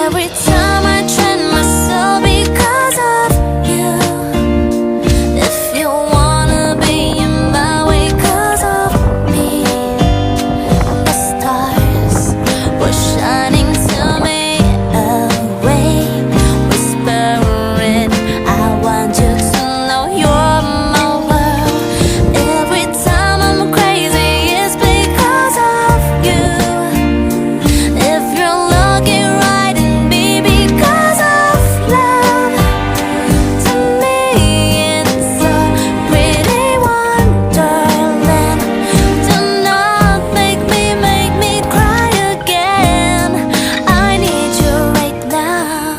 Every time I train myself because of you. If you wanna be in my way 'cause of me, the stars were shining to me away, whispering, I want you to know you're my world. Every time I'm crazy, it's because of you. If you're looking right at me because of love, to me it's a pretty wonderland. Do not make me cry again. I need you right now.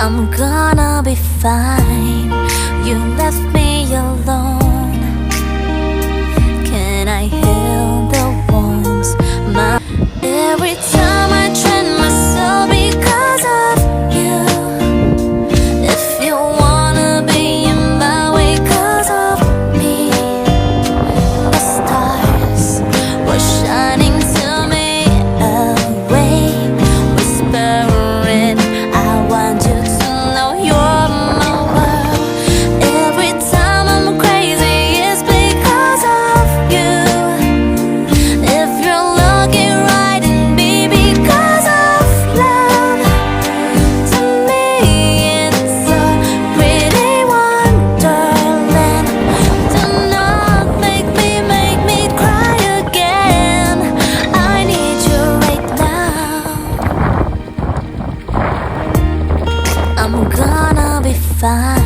I'm gonna be fine. You left me alone. Can I heal the wounds? Every time I train myself because of you. If you wanna be in my way 'cause of me, the stars were shining to me away, whispering, I want you to know you're my world. Every time I'm crazy, it's because of you. If you're looking right at me because of love, to me it's a pretty wonderland. Do not make me cry again. I need you right now. I'm gonna be fine.